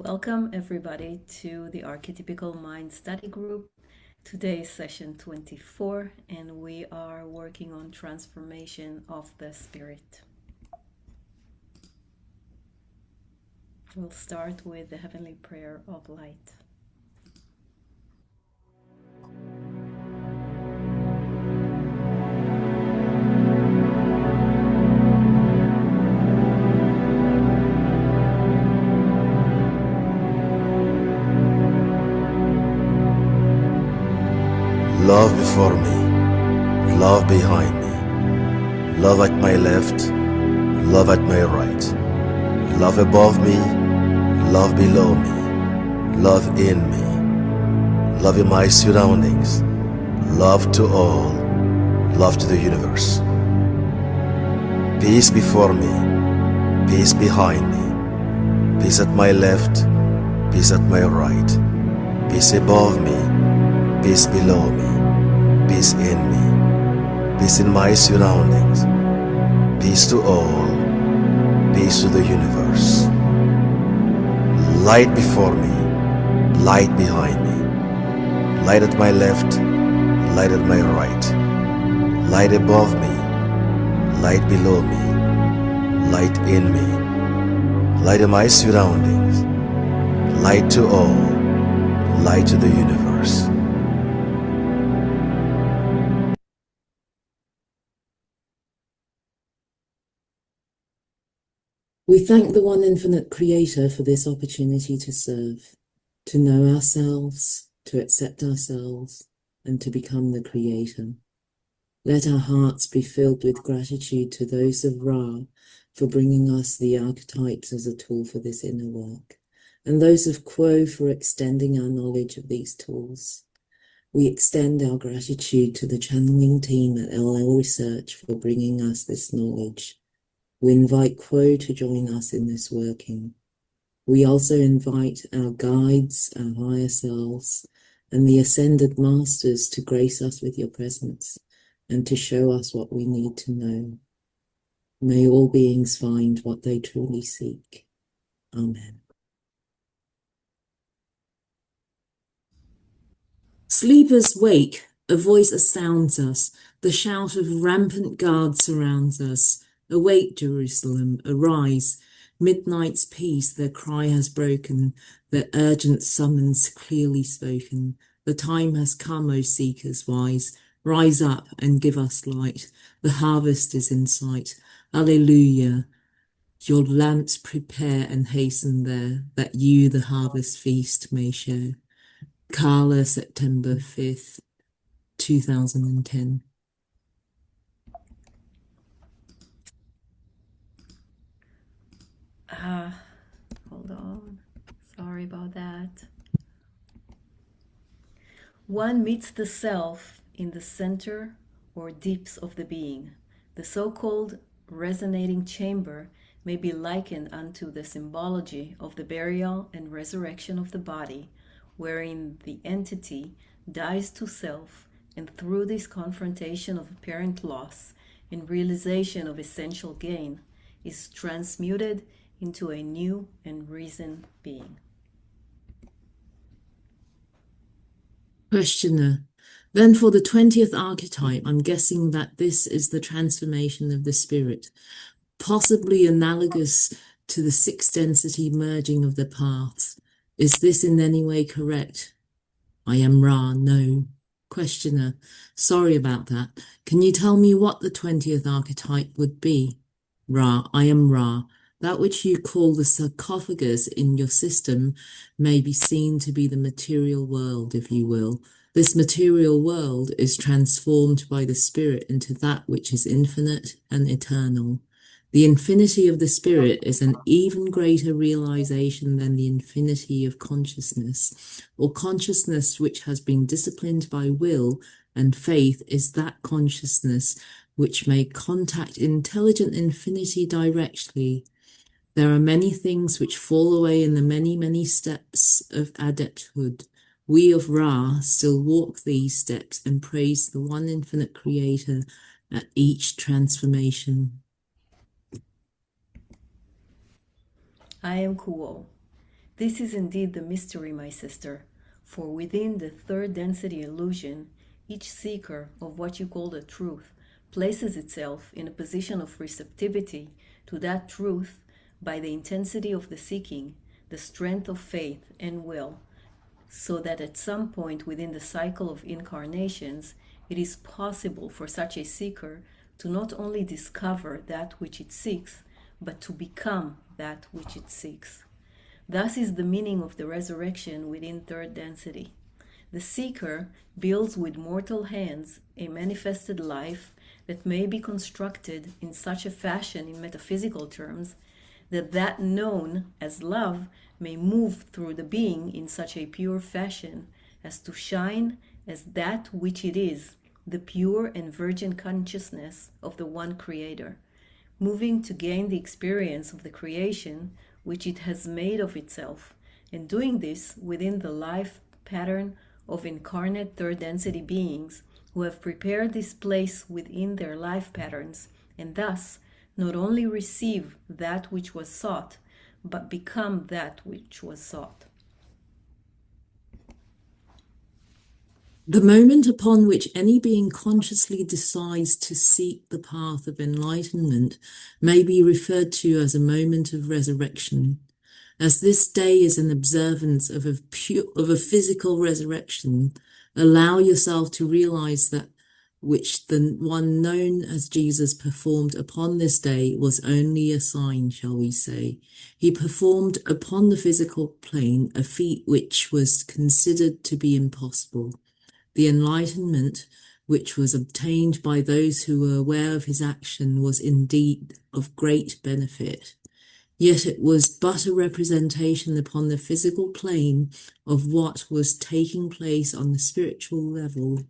Welcome everybody to the Archetypical Mind Study Group. Today is session 24 and we are working on transformation of the spirit. We'll start with the Heavenly Prayer of Light. Love before me, love behind me, love at my left, love at my right, love above me, love below me, love in me, love in my surroundings, love to all, love to the universe. Peace before me, peace behind me, peace at my left, peace at my right, peace above me, peace below me, peace in me, peace in my surroundings, peace to all, peace to the universe. Light before me, light behind me, light at my left, light at my right, light above me, light below me, light in me, light in my surroundings, light to all, light to the universe. We thank the one infinite creator for this opportunity to serve, to know ourselves, to accept ourselves, and to become the creator. Let our hearts be filled with gratitude to those of Ra for bringing us the archetypes as a tool for this inner work, and those of Quo for extending our knowledge of these tools. We extend our gratitude to the channeling team at LL Research for bringing us this knowledge. We invite Quo to join us in this working. We also invite our guides, our higher selves, and the ascended masters to grace us with your presence and to show us what we need to know. May all beings find what they truly seek. Amen. Sleepers wake, a voice astounds us, the shout of rampant guards surrounds us. Awake, Jerusalem, arise. Midnight's peace their cry has broken, their urgent summons clearly spoken. The time has come, O seekers wise. Rise up and give us light. The harvest is in sight. Alleluia. Your lamps prepare and hasten there, that you the harvest feast may share. Carla, September 5th, 2010. Hold on. Sorry about that. One meets the self in the center or deeps of the being. The so-called resonating chamber may be likened unto the symbology of the burial and resurrection of the body, wherein the entity dies to self, and through this confrontation of apparent loss and realization of essential gain, is transmuted into a new and risen being. Questioner. Then for the 20th archetype, I'm guessing that this is the transformation of the spirit, possibly analogous to the sixth density merging of the paths. Is this in any way correct? I am Ra, no. Questioner. Sorry about that. Can you tell me what the 20th archetype would be? Ra, I am Ra. That which you call the sarcophagus in your system may be seen to be the material world, if you will. This material world is transformed by the spirit into that which is infinite and eternal. The infinity of the spirit is an even greater realization than the infinity of consciousness, or consciousness which has been disciplined by will, and faith is that consciousness which may contact intelligent infinity directly. There are many things which fall away in the many, many steps of adepthood. We of Ra still walk these steps and praise the one infinite creator at each transformation. I am Kuo. This is indeed the mystery, my sister, for within the third density illusion, each seeker of what you call the truth places itself in a position of receptivity to that truth by the intensity of the seeking, the strength of faith and will, so that at some point within the cycle of incarnations, it is possible for such a seeker to not only discover that which it seeks, but to become that which it seeks. Thus is the meaning of the resurrection within third density. The seeker builds with mortal hands a manifested life that may be constructed in such a fashion in metaphysical terms that known as love may move through the being in such a pure fashion as to shine as that which it is, the pure and virgin consciousness of the one Creator, moving to gain the experience of the creation which it has made of itself, and doing this within the life pattern of incarnate third density beings who have prepared this place within their life patterns, and thus not only receive that which was sought, but become that which was sought. The moment upon which any being consciously decides to seek the path of enlightenment may be referred to as a moment of resurrection. As this day is an observance of a physical resurrection, allow yourself to realize that which the one known as Jesus performed upon this day was only a sign, shall we say. He performed upon the physical plane a feat which was considered to be impossible. The enlightenment which was obtained by those who were aware of his action was indeed of great benefit. Yet it was but a representation upon the physical plane of what was taking place on the spiritual level.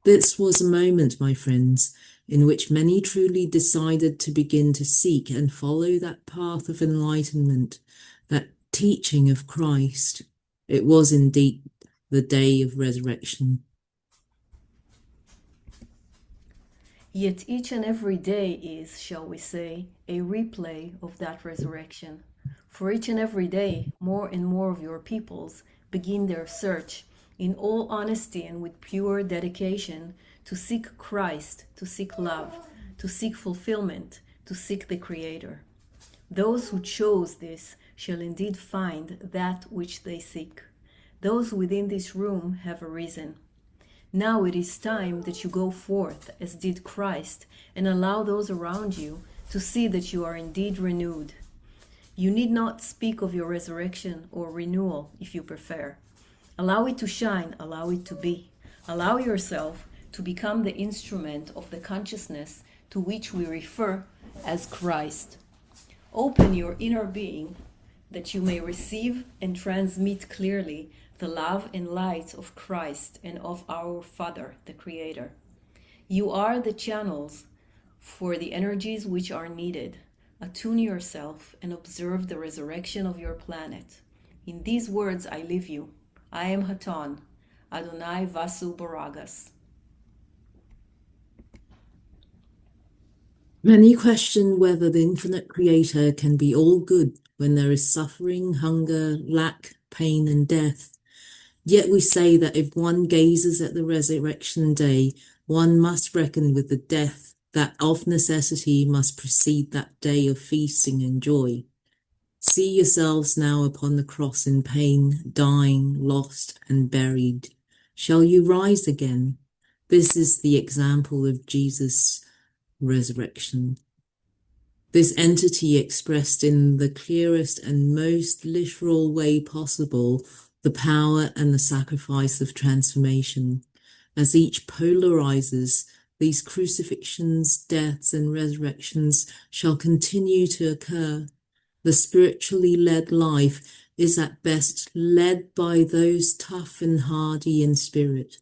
This was a moment, my friends, in which many truly decided to begin to seek and follow that path of enlightenment, that teaching of Christ. It was indeed the day of resurrection. Yet each and every day is, shall we say, a replay of that resurrection. For each and every day, more and more of your peoples begin their search in all honesty and with pure dedication to seek Christ, to seek love, to seek fulfillment, to seek the Creator. Those who chose this shall indeed find that which they seek. Those within this room have a reason. Now it is time that you go forth as did Christ and allow those around you to see that you are indeed renewed. You need not speak of your resurrection or renewal if you prefer. Allow it to shine, allow it to be. Allow yourself to become the instrument of the consciousness to which we refer as Christ. Open your inner being that you may receive and transmit clearly the love and light of Christ and of our Father, the Creator. You are the channels for the energies which are needed. Attune yourself and observe the resurrection of your planet. In these words I leave you. I am Hatan, Adonai Vasu Baragas. Many question whether the infinite Creator can be all good when there is suffering, hunger, lack, pain, and death. Yet we say that if one gazes at the resurrection day, one must reckon with the death that of necessity must precede that day of feasting and joy. See yourselves now upon the cross in pain, dying, lost, and buried. Shall you rise again? This is the example of Jesus' resurrection. This entity expressed in the clearest and most literal way possible the power and the sacrifice of transformation. As each polarizes, these crucifixions, deaths, and resurrections shall continue to occur. The spiritually led life is at best led by those tough and hardy in spirit,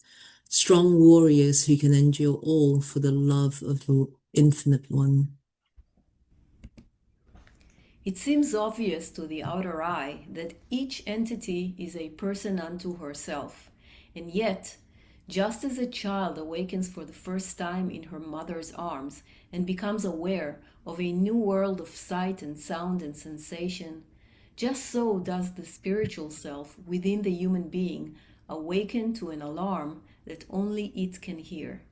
strong warriors who can endure all for the love of the Infinite One. It seems obvious to the outer eye that each entity is a person unto herself, and yet, just as a child awakens for the first time in her mother's arms and becomes aware of a new world of sight and sound and sensation, Just so does the spiritual self within the human being awaken to an alarm that only it can hear.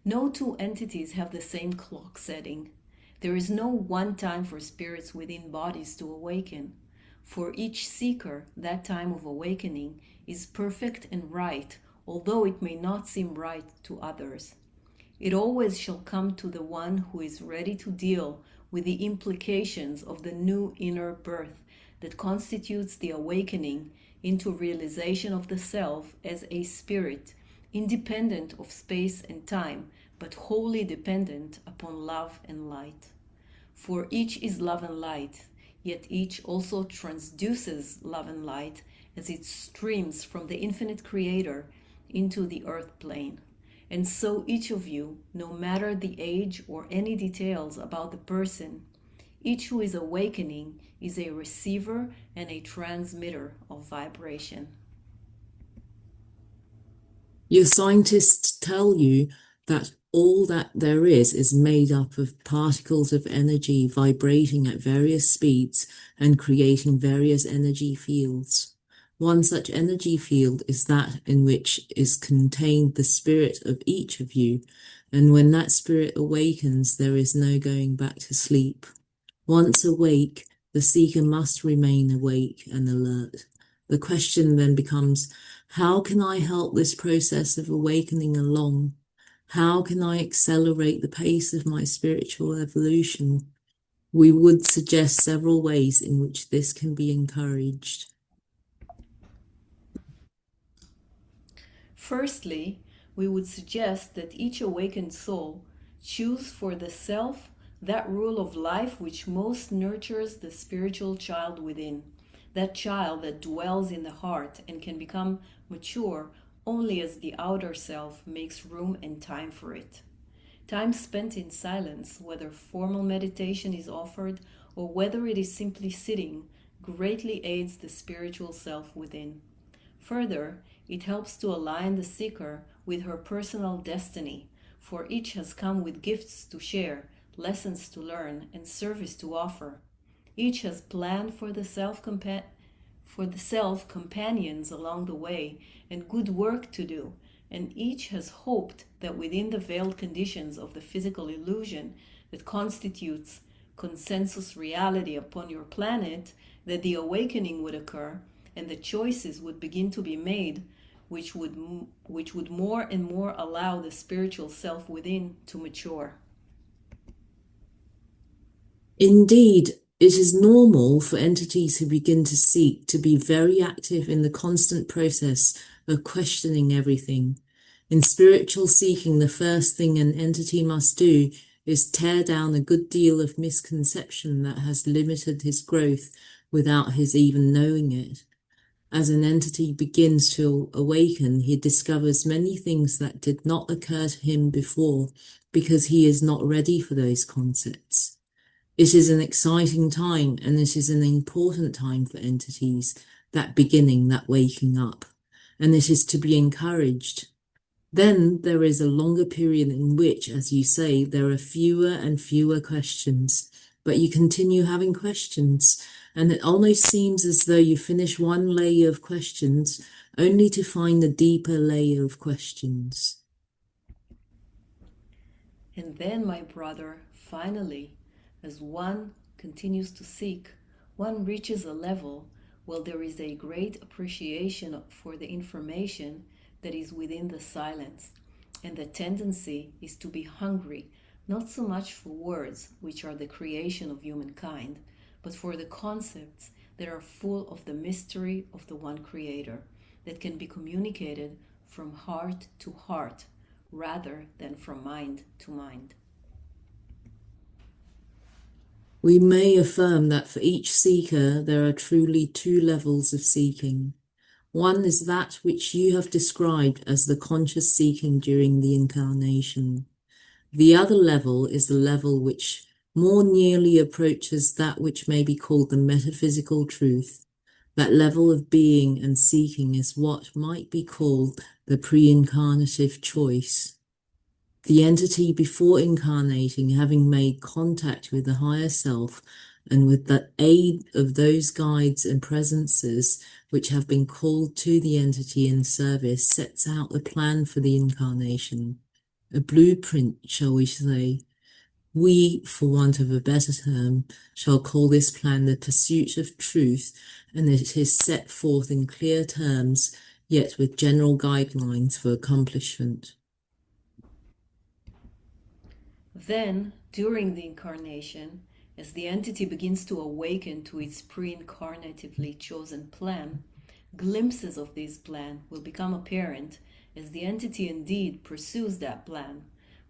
No two entities have the same clock setting. There is no one time for spirits within bodies to awaken. For each seeker, that time of awakening is perfect and right, although it may not seem right to others. It always shall come to the one who is ready to deal with the implications of the new inner birth that constitutes the awakening into realization of the self as a spirit, independent of space and time, but wholly dependent upon love and light. For each is love and light, yet each also transduces love and light as it streams from the infinite Creator into the earth plane. And so each of you, no matter the age or any details about the person, each who is awakening is a receiver and a transmitter of vibration. Your scientists tell you that all that there is made up of particles of energy vibrating at various speeds and creating various energy fields. One such energy field is that in which is contained the spirit of each of you, and when that spirit awakens, there is no going back to sleep. Once awake, the seeker must remain awake and alert. The question then becomes, how can I help this process of awakening along? How can I accelerate the pace of my spiritual evolution? We would suggest several ways in which this can be encouraged. Firstly, we would suggest that each awakened soul choose for the self that rule of life which most nurtures the spiritual child within, that child that dwells in the heart and can become mature only as the outer self makes room and time for it. Time spent in silence, whether formal meditation is offered or whether it is simply sitting, greatly aids the spiritual self within. Further, it helps to align the seeker with her personal destiny, for each has come with gifts to share, lessons to learn, and service to offer. Each has planned for the self companions along the way and good work to do, and each has hoped that within the veiled conditions of the physical illusion that constitutes consensus reality upon your planet, that the awakening would occur and the choices would begin to be made which would more and more allow the spiritual self within to mature. Indeed, it is normal for entities who begin to seek to be very active in the constant process of questioning everything. In spiritual seeking, the first thing an entity must do is tear down a good deal of misconception that has limited his growth without his even knowing it. As an entity begins to awaken, he discovers many things that did not occur to him before because he is not ready for those concepts. It is an exciting time, and it is an important time for entities, that beginning, that waking up, and it is to be encouraged. Then there is a longer period in which, as you say, there are fewer and fewer questions, but you continue having questions, and it almost seems as though you finish one layer of questions only to find a deeper layer of questions. And then, my brother, finally, as one continues to seek, one reaches a level where there is a great appreciation for the information that is within the silence, and the tendency is to be hungry, not so much for words, which are the creation of humankind, but for the concepts that are full of the mystery of the one Creator, that can be communicated from heart to heart, rather than from mind to mind. We may affirm that for each seeker there are truly two levels of seeking. One is that which you have described as the conscious seeking during the incarnation. The other level is the level which more nearly approaches that which may be called the metaphysical truth. That level of being and seeking is what might be called the pre-incarnative choice. The entity before incarnating, having made contact with the higher self, and with the aid of those guides and presences which have been called to the entity in service, sets out a plan for the incarnation, a blueprint, shall we say. We, for want of a better term, shall call this plan the pursuit of truth, and it is set forth in clear terms, yet with general guidelines for accomplishment. Then, during the incarnation, as the entity begins to awaken to its pre-incarnatively chosen plan, glimpses of this plan will become apparent as the entity indeed pursues that plan,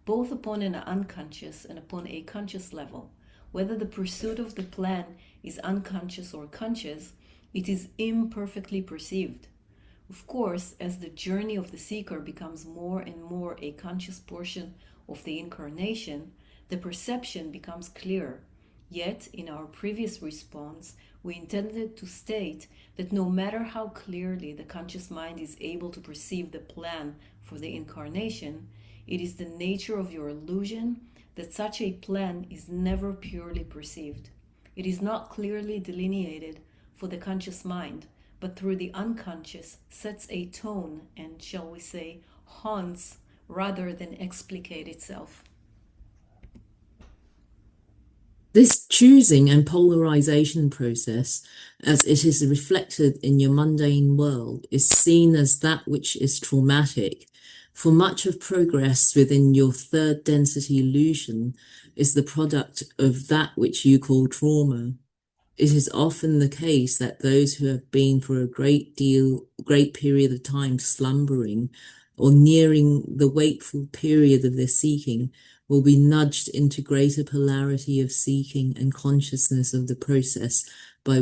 both upon an unconscious and upon a conscious level. Whether the pursuit of the plan is unconscious or conscious, it is imperfectly perceived. Of course, as the journey of the seeker becomes more and more a conscious portion of the incarnation, the perception becomes clearer. Yet, in our previous response, we intended to state that no matter how clearly the conscious mind is able to perceive the plan for the incarnation, it is the nature of your illusion that such a plan is never purely perceived. It is not clearly delineated for the conscious mind, but through the unconscious sets a tone and, shall we say, haunts rather than explicate itself. This choosing and polarization process, as it is reflected in your mundane world, is seen as that which is traumatic, for much of progress within your third density illusion is the product of that which you call trauma. It is often the case that those who have been for a great period of time slumbering or nearing the wakeful period of their seeking will be nudged into greater polarity of seeking and consciousness of the process by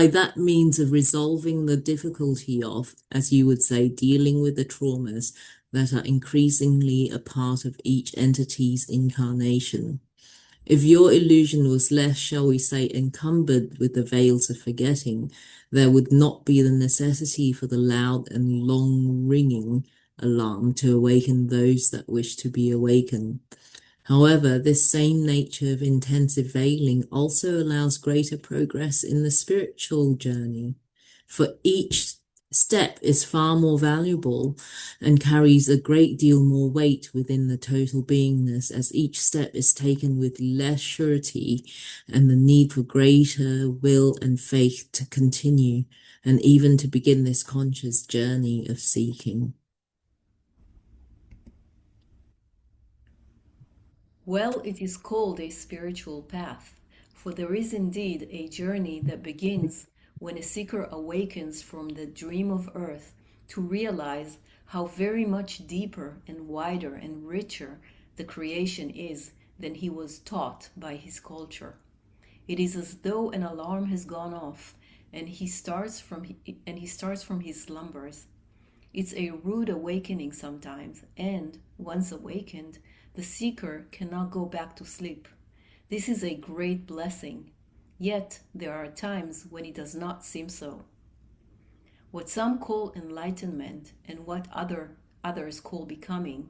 that means of resolving the difficulty of, as you would say, dealing with the traumas that are increasingly a part of each entity's incarnation. If your illusion was less, shall we say, encumbered with the veils of forgetting, there would not be the necessity for the loud and long ringing alarm to awaken those that wish to be awakened. However, this same nature of intensive veiling also allows greater progress in the spiritual journey, for each step is far more valuable and carries a great deal more weight within the total beingness, as each step is taken with less surety and the need for greater will and faith to continue and even to begin this conscious journey of seeking. Well, it is called a spiritual path, for there is indeed a journey that begins when a seeker awakens from the dream of earth to realize how very much deeper and wider and richer the creation is than he was taught by his culture. It is as though an alarm has gone off and he starts from his slumbers. It's a rude awakening sometimes, and once awakened, the seeker cannot go back to sleep. This is a great blessing, yet there are times when it does not seem so. What some call enlightenment and what others call becoming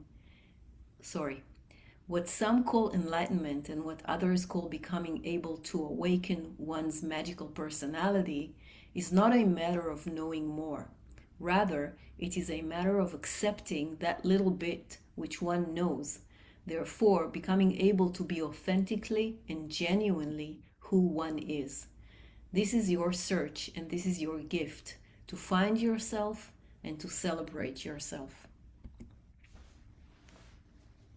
able to awaken one's magical personality is not a matter of knowing more. Rather, it is a matter of accepting that little bit which one knows, therefore becoming able to be authentically and genuinely who one is. This is your search and this is your gift, to find yourself and to celebrate yourself.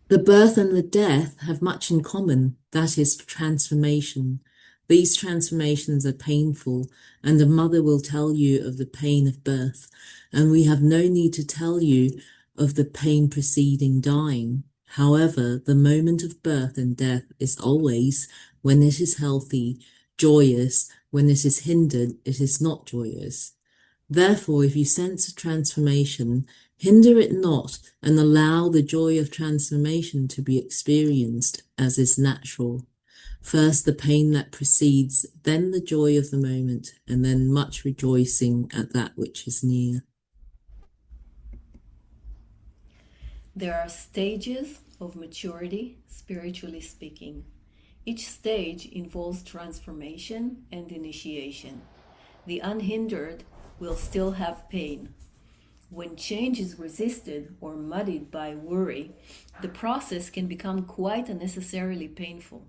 The birth and the death have much in common, that is transformation. These transformations are painful, and a mother will tell you of the pain of birth, and we have no need to tell you of the pain preceding dying. However, the moment of birth and death is always, when it is healthy, joyous. When it is hindered, it is not joyous. Therefore, if you sense a transformation, hinder it not and allow the joy of transformation to be experienced as is natural. First the pain that precedes, then the joy of the moment, and then much rejoicing at that which is near. There are stages of maturity, spiritually speaking. Each stage involves transformation and initiation. The unhindered will still have pain. When change is resisted or muddied by worry, the process can become quite unnecessarily painful.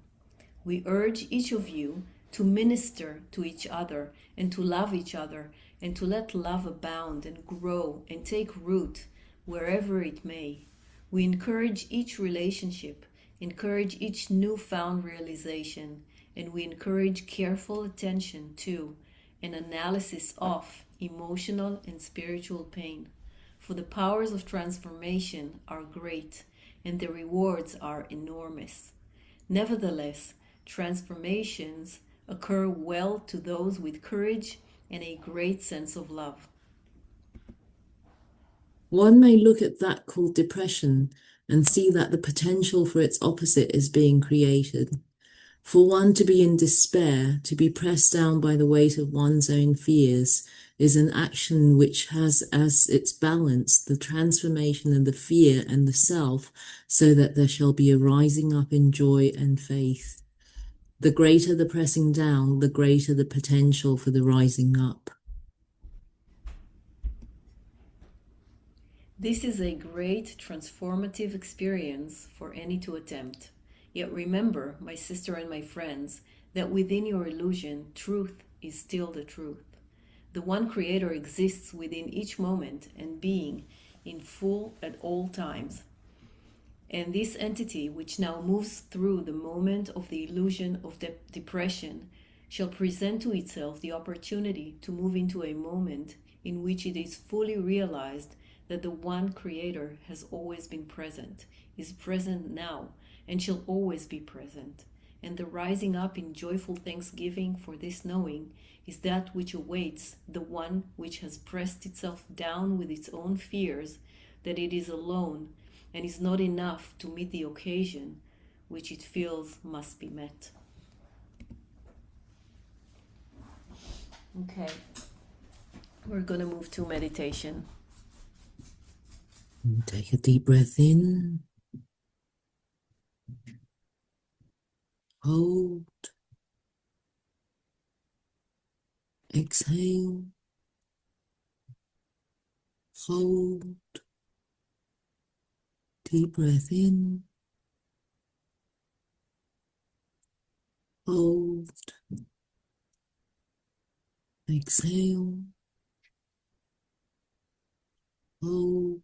We urge each of you to minister to each other and to love each other and to let love abound and grow and take root wherever it may. We encourage each relationship, encourage each newfound realization, and we encourage careful attention to and analysis of emotional and spiritual pain. For the powers of transformation are great and the rewards are enormous. Nevertheless, transformations occur well to those with courage and a great sense of love. One may look at that called depression and see that the potential for its opposite is being created. For one to be in despair, to be pressed down by the weight of one's own fears, is an action which has as its balance the transformation of the fear and the self, so that there shall be a rising up in joy and faith. The greater the pressing down, the greater the potential for the rising up. This is a great transformative experience for any to attempt. Yet remember, my sister and my friends, that within your illusion, truth is still the truth. The one Creator exists within each moment and being in full at all times. And this entity, which now moves through the moment of the illusion of depression, shall present to itself the opportunity to move into a moment in which it is fully realized that the one Creator has always been present, is present now, and shall always be present. And the rising up in joyful thanksgiving for this knowing is that which awaits the one which has pressed itself down with its own fears, that it is alone and is not enough to meet the occasion which it feels must be met. Okay, we're going to move to meditation. Take a deep breath in. Hold. Exhale. Hold. Deep breath in. Hold. Exhale. Hold.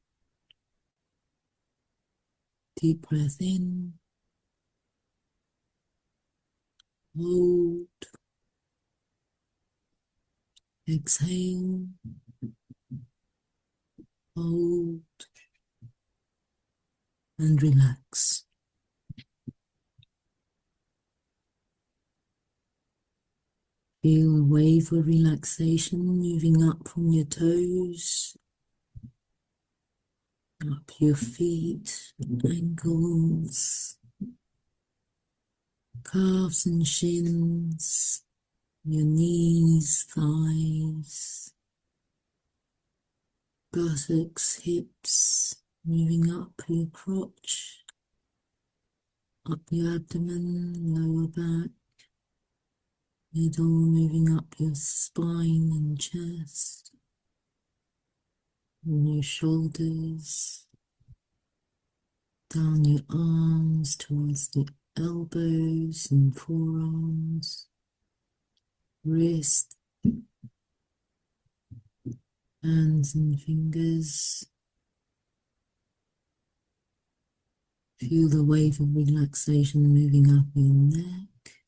Deep breath in. Hold. Exhale. Hold. And relax. Feel a wave of relaxation moving up from your toes, up your feet, ankles, calves and shins, your knees, thighs, buttocks, hips, moving up your crotch, up your abdomen, lower back, middle, moving up your spine and chest, and your shoulders, down your arms towards the elbows and forearms, wrist, hands and fingers. Feel the wave of relaxation moving up your neck,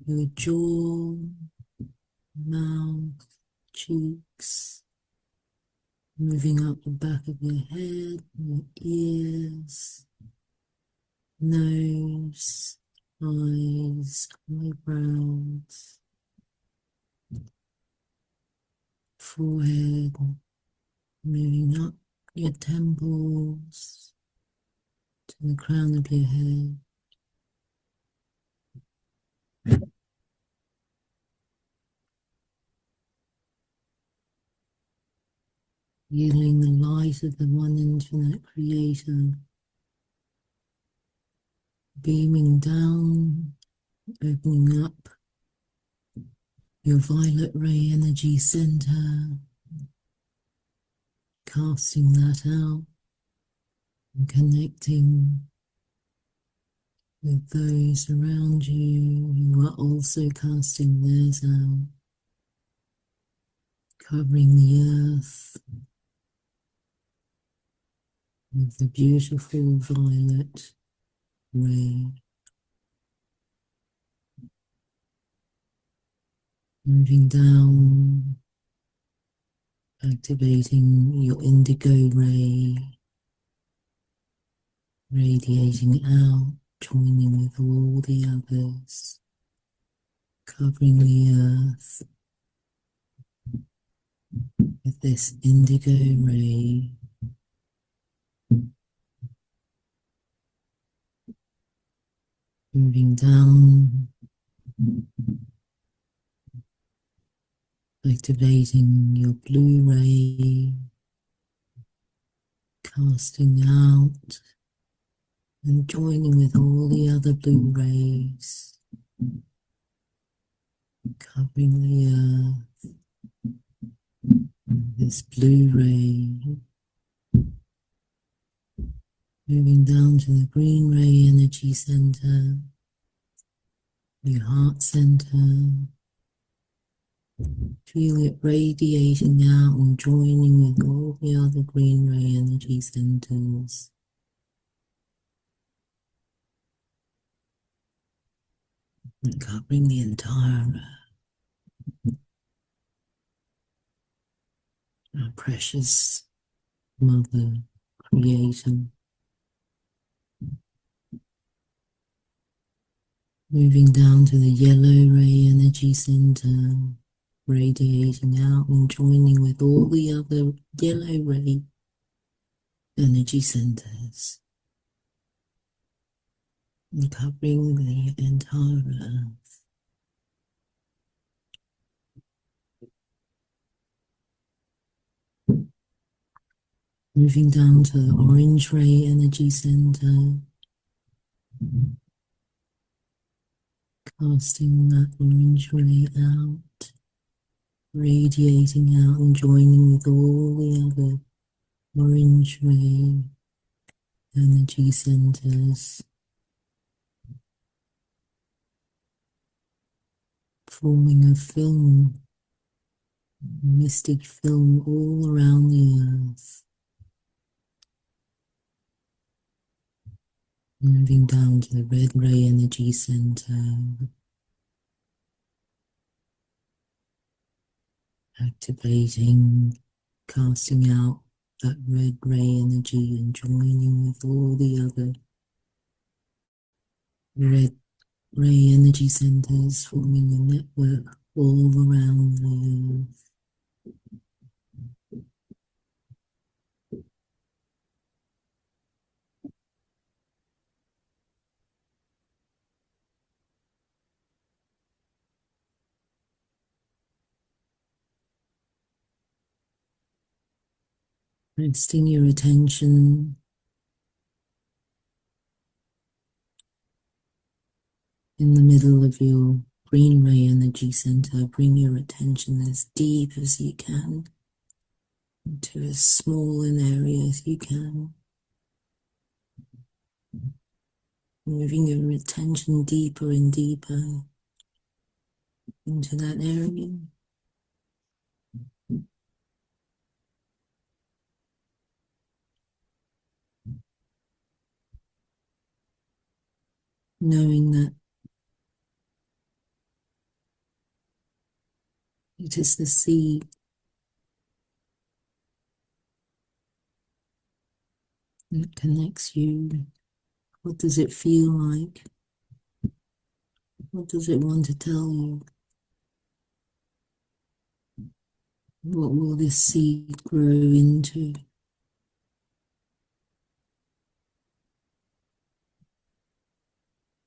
your jaw, mouth, cheeks, moving up the back of your head, your ears, nose, eyes, eyebrows, forehead, moving up your temples to the crown of your head. Feeling the light of the one infinite Creator beaming down, opening up your violet ray energy center, casting that out and connecting with those around you who are also casting theirs out, covering the earth with the beautiful violet ray, moving down, activating your indigo ray, radiating out, joining with all the others, covering the earth with this indigo ray, moving down, activating your blue ray, casting out and joining with all the other blue rays, covering the earth with this blue ray, moving down to the green ray energy center, your heart center. Feel it radiating out and joining with all the other green ray energy centers. And covering the entire our precious Mother Creator. Moving down to the yellow ray energy center, radiating out and joining with all the other yellow ray energy centers, and covering the entire earth. Moving down to the orange ray energy center, casting that orange ray out, radiating out and joining with all the other orange ray energy centers, forming a film, a mystic film all around the earth. Moving down to the red ray energy center, activating, casting out that red ray energy and joining with all the other red ray energy centers, forming a network all around the earth. Resting your attention in the middle of your green ray energy center. Bring your attention as deep as you can, into as small an area as you can. Moving your attention deeper and deeper into that area. Knowing that it is the seed that connects you. What does it feel like? What does it want to tell you? What will this seed grow into?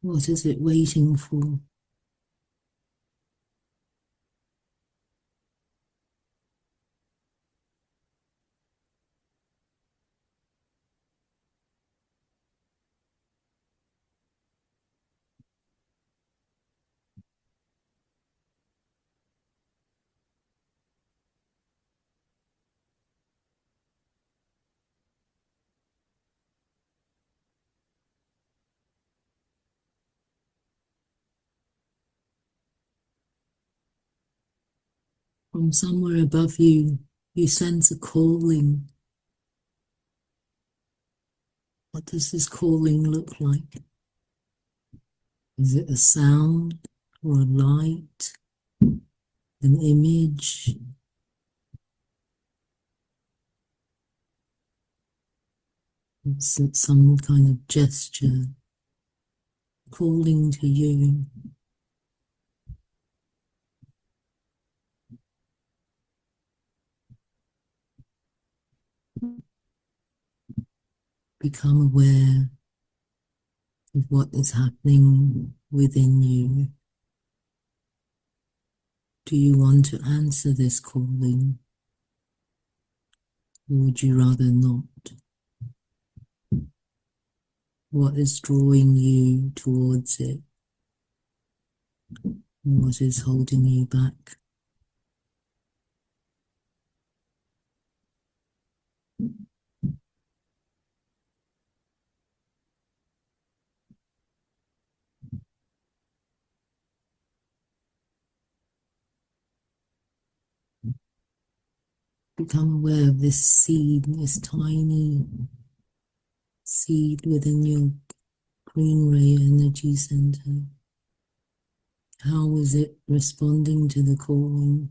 What is it waiting for? From somewhere above you, you sense a calling. What does this calling look like? Is it a sound or a light, an image? Is it some kind of gesture calling to you? Become aware of what is happening within you. Do you want to answer this calling, or would you rather not? What is drawing you towards it? And what is holding you back? Become aware of this seed, this tiny seed within your green ray energy center. How is it responding to the calling?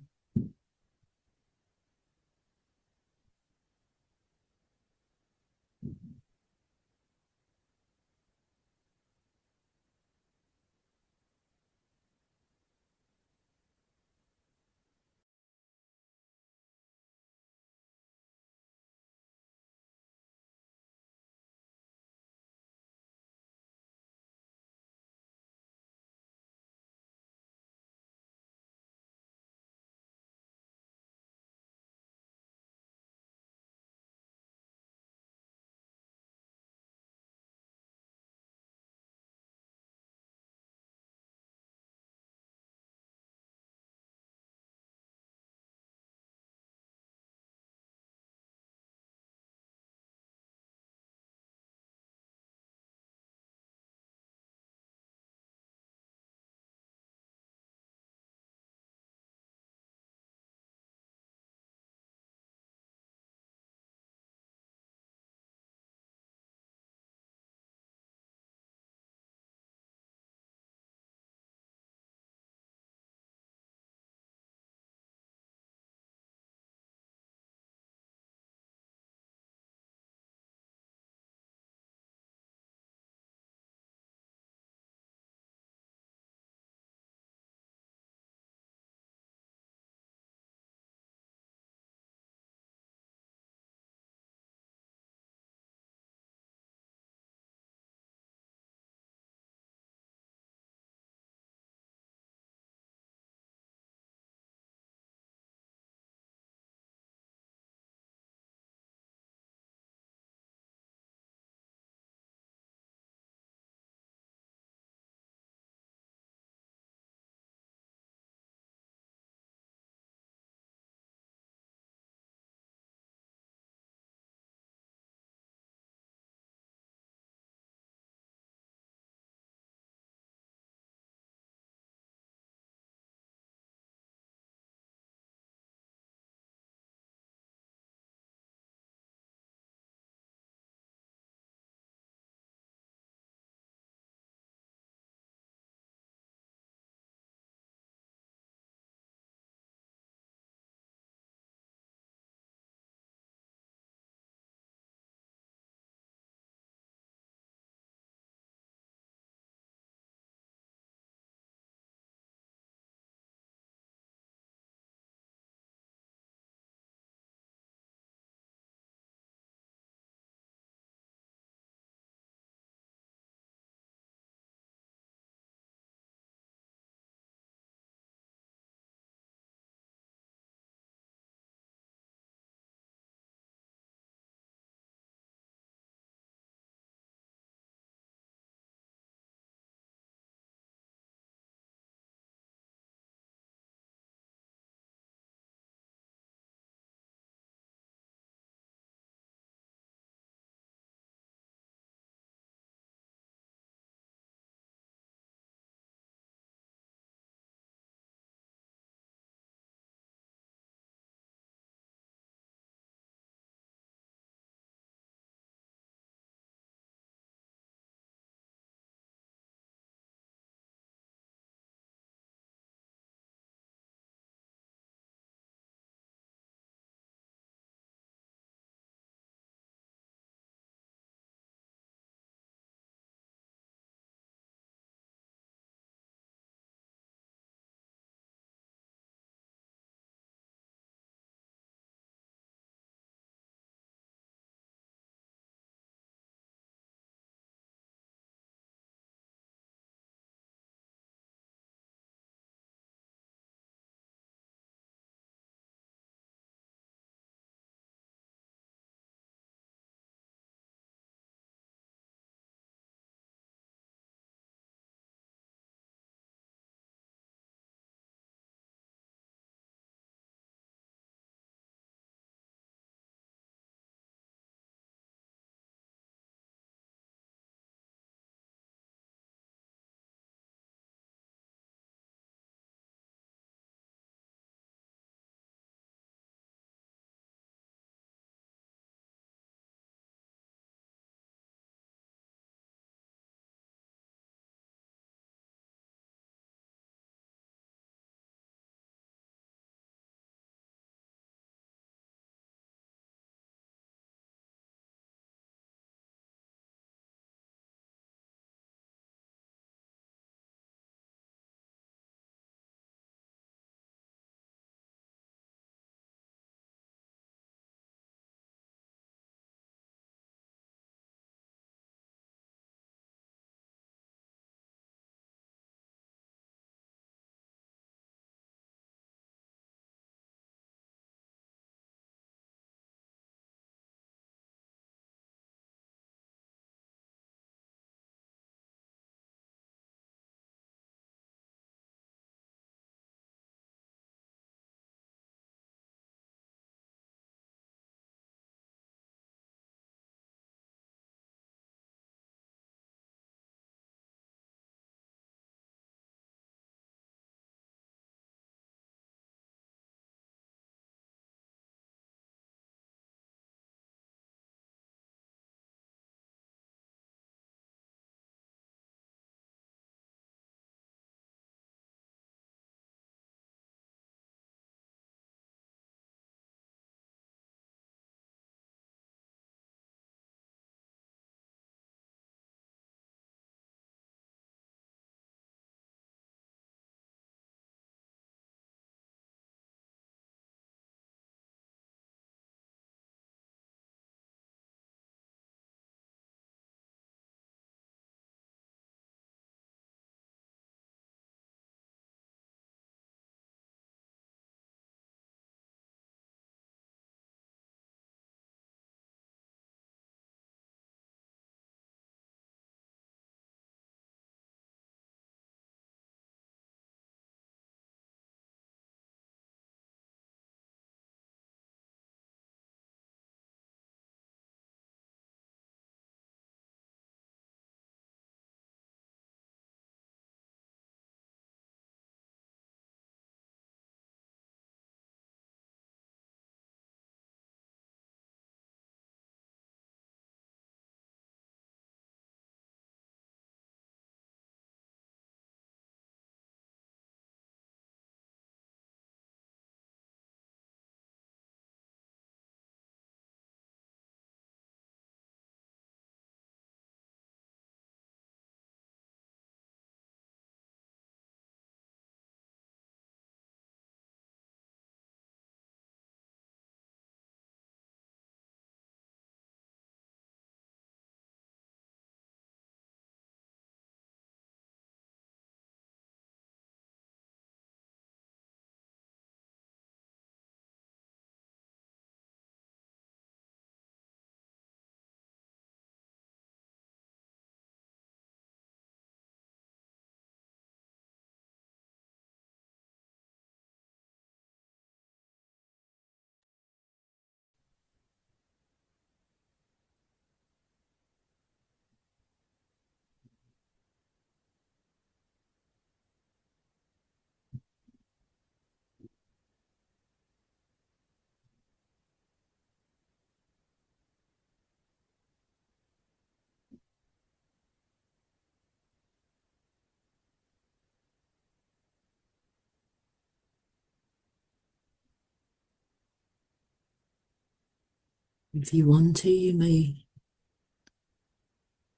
If you want to, you may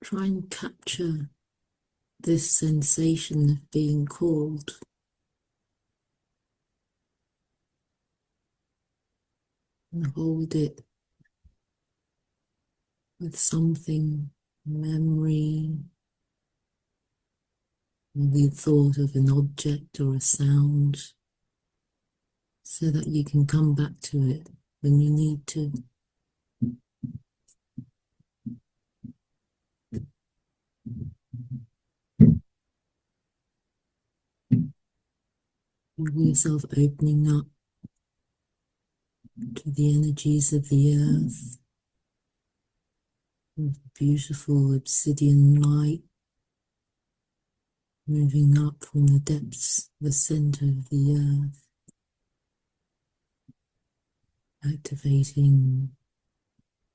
try and capture this sensation of being called. And hold it with something, memory, or the thought of an object or a sound, so that you can come back to it when you need to. Feel yourself opening up to the energies of the earth, with beautiful obsidian light moving up from the depths, the center of the earth, activating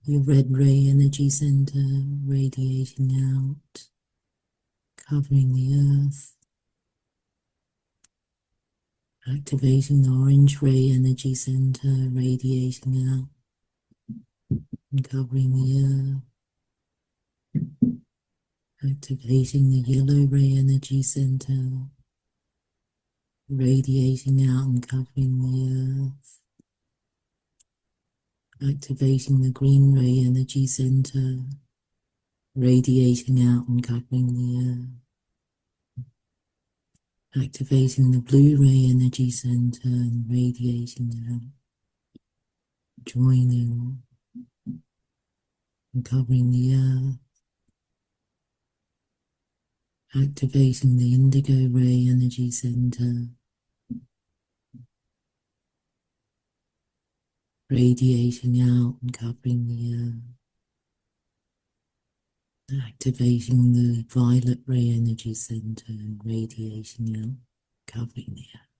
your red ray energy center, radiating out, covering the earth, activating the orange ray energy center, radiating out and covering the earth, activating the yellow ray energy center, radiating out and covering the earth, activating the green ray energy center, radiating out and covering the earth, activating the blue ray energy center and radiating out, joining and covering the earth, activating the indigo ray energy center, radiating out and covering the earth, activating the violet ray energy center and radiating out, covering the earth.